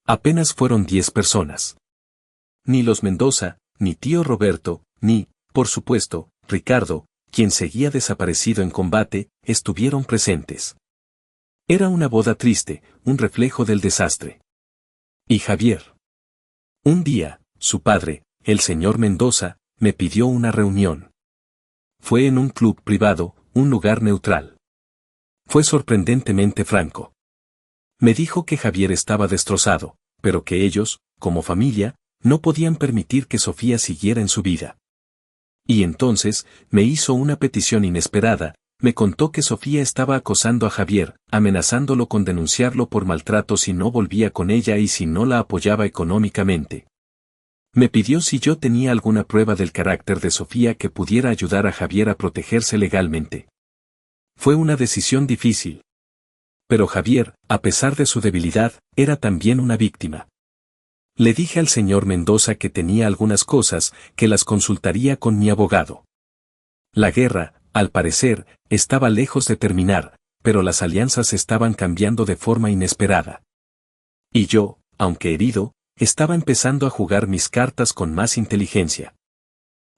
[SPEAKER 1] Apenas fueron 10 personas. Ni los Mendoza, ni tío Roberto, ni, por supuesto, Ricardo, quien seguía desaparecido en combate, estuvieron presentes. Era una boda triste, un reflejo del desastre. Y Javier. Un día, su padre, el señor Mendoza, me pidió una reunión. Fue en un club privado, un lugar neutral. Fue sorprendentemente franco. Me dijo que Javier estaba destrozado, pero que ellos, como familia, no podían permitir que Sofía siguiera en su vida. Y entonces, me hizo una petición inesperada, Me contó que Sofía estaba acosando a Javier, amenazándolo con denunciarlo por maltrato si no volvía con ella y si no la apoyaba económicamente. Me pidió si yo tenía alguna prueba del carácter de Sofía que pudiera ayudar a Javier a protegerse legalmente. Fue una decisión difícil. Pero Javier, a pesar de su debilidad, era también una víctima. Le dije al señor Mendoza que tenía algunas cosas, que las consultaría con mi abogado. La guerra, al parecer, estaba lejos de terminar, pero las alianzas estaban cambiando de forma inesperada. Y yo, aunque herido, estaba empezando a jugar mis cartas con más inteligencia.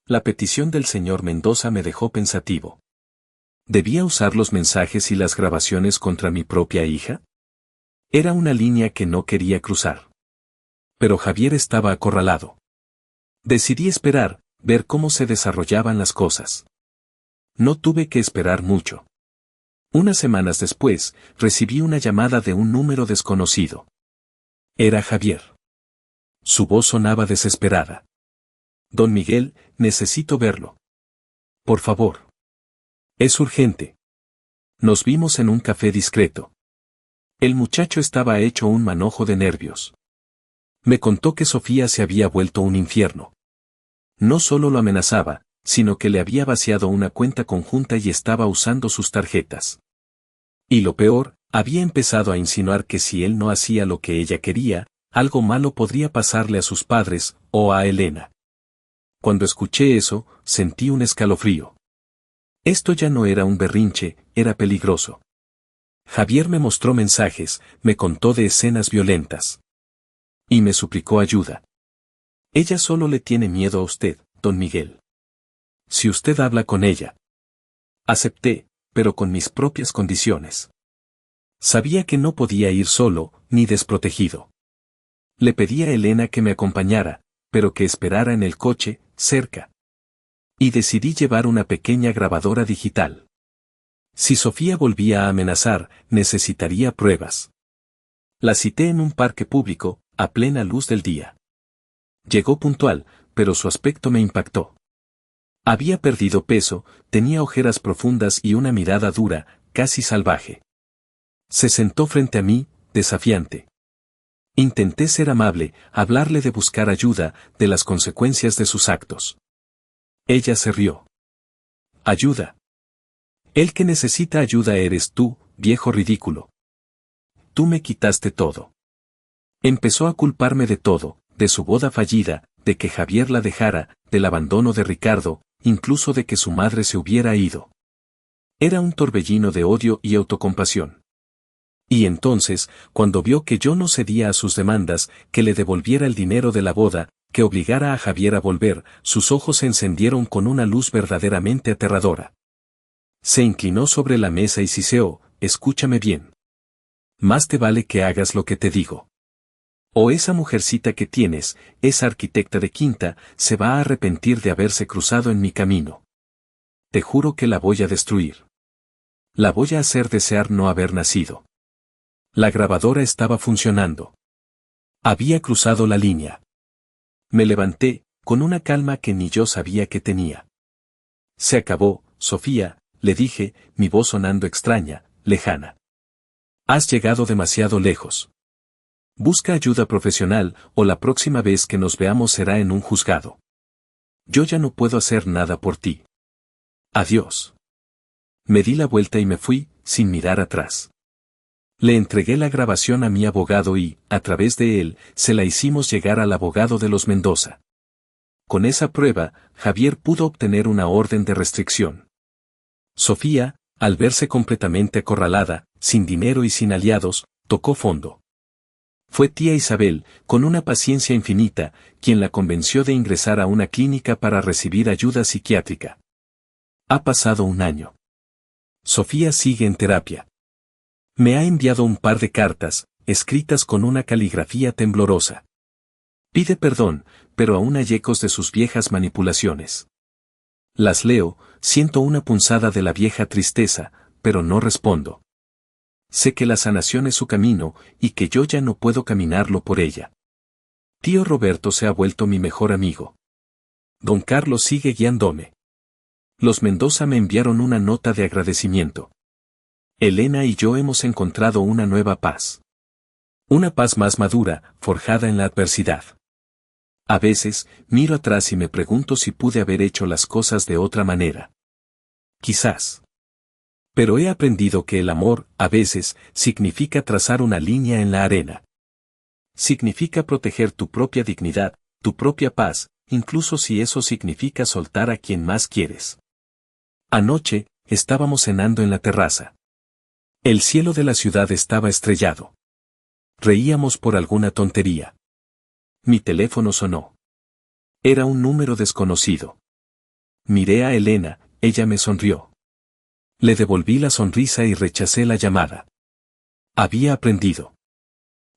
[SPEAKER 1] La petición del señor Mendoza me dejó pensativo. ¿Debía usar los mensajes y las grabaciones contra mi propia hija? Era una línea que no quería cruzar. Pero Javier estaba acorralado. Decidí esperar, ver cómo se desarrollaban las cosas. No tuve que esperar mucho. Unas semanas después, recibí una llamada de un número desconocido. Era Javier. Su voz sonaba desesperada. Don Miguel, necesito verlo. Por favor. Es urgente. Nos vimos en un café discreto. El muchacho estaba hecho un manojo de nervios. Me contó que Sofía se había vuelto un infierno. No solo lo amenazaba, sino que le había vaciado una cuenta conjunta y estaba usando sus tarjetas. Y lo peor, había empezado a insinuar que si él no hacía lo que ella quería, algo malo podría pasarle a sus padres, o a Elena. Cuando escuché eso, sentí un escalofrío. Esto ya no era un berrinche, era peligroso. Javier me mostró mensajes, me contó de escenas violentas. Y me suplicó ayuda. Ella solo le tiene miedo a usted, don Miguel. Si usted habla con ella. Acepté, pero con mis propias condiciones. Sabía que no podía ir solo, ni desprotegido. Le pedí a Elena que me acompañara, pero que esperara en el coche, cerca. Y decidí llevar una pequeña grabadora digital. Si Sofía volvía a amenazar, necesitaría pruebas. La cité en un parque público, a plena luz del día. Llegó puntual, pero su aspecto me impactó. Había perdido peso, tenía ojeras profundas y una mirada dura, casi salvaje. Se sentó frente a mí, desafiante. Intenté ser amable, hablarle de buscar ayuda, de las consecuencias de sus actos. Ella se rió. Ayuda. El que necesita ayuda eres tú, viejo ridículo. Tú me quitaste todo. Empezó a culparme de todo, de su boda fallida, de que Javier la dejara, del abandono de Ricardo, incluso de que su madre se hubiera ido. Era un torbellino de odio y autocompasión. Y entonces, cuando vio que yo no cedía a sus demandas, que le devolviera el dinero de la boda, que obligara a Javier a volver, sus ojos se encendieron con una luz verdaderamente aterradora. Se inclinó sobre la mesa y siseó, escúchame bien. Más te vale que hagas lo que te digo. O esa mujercita que tienes, esa arquitecta de quinta, se va a arrepentir de haberse cruzado en mi camino. Te juro que la voy a destruir. La voy a hacer desear no haber nacido. La grabadora estaba funcionando. Había cruzado la línea. Me levanté, con una calma que ni yo sabía que tenía. Se acabó, Sofía, le dije, mi voz sonando extraña, lejana. Has llegado demasiado lejos. Busca ayuda profesional, o la próxima vez que nos veamos será en un juzgado. Yo ya no puedo hacer nada por ti. Adiós. Me di la vuelta y me fui, sin mirar atrás. Le entregué la grabación a mi abogado y, a través de él, se la hicimos llegar al abogado de los Mendoza. Con esa prueba, Javier pudo obtener una orden de restricción. Sofía, al verse completamente acorralada, sin dinero y sin aliados, tocó fondo. Fue tía Isabel, con una paciencia infinita, quien la convenció de ingresar a una clínica para recibir ayuda psiquiátrica. Ha pasado un año. Sofía sigue en terapia. Me ha enviado un par de cartas, escritas con una caligrafía temblorosa. Pide perdón, pero aún hay ecos de sus viejas manipulaciones. Las leo, siento una punzada de la vieja tristeza, pero no respondo. Sé que la sanación es su camino, y que yo ya no puedo caminarlo por ella. Tío Roberto se ha vuelto mi mejor amigo. Don Carlos sigue guiándome. Los Mendoza me enviaron una nota de agradecimiento. Elena y yo hemos encontrado una nueva paz. Una paz más madura, forjada en la adversidad. A veces, miro atrás y me pregunto si pude haber hecho las cosas de otra manera. Quizás. Pero he aprendido que el amor, a veces, significa trazar una línea en la arena. Significa proteger tu propia dignidad, tu propia paz, incluso si eso significa soltar a quien más quieres. Anoche, estábamos cenando en la terraza. El cielo de la ciudad estaba estrellado. Reíamos por alguna tontería. Mi teléfono sonó. Era un número desconocido. Miré a Elena, ella me sonrió. Le devolví la sonrisa y rechacé la llamada. Había aprendido.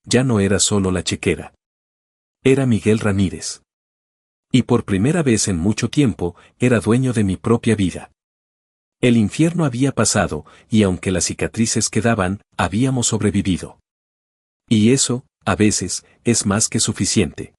[SPEAKER 1] Ya no era solo la chequera. Era Miguel Ramírez. Y por primera vez en mucho tiempo, era dueño de mi propia vida. El infierno había pasado, y aunque las cicatrices quedaban, habíamos sobrevivido. Y eso, a veces, es más que suficiente.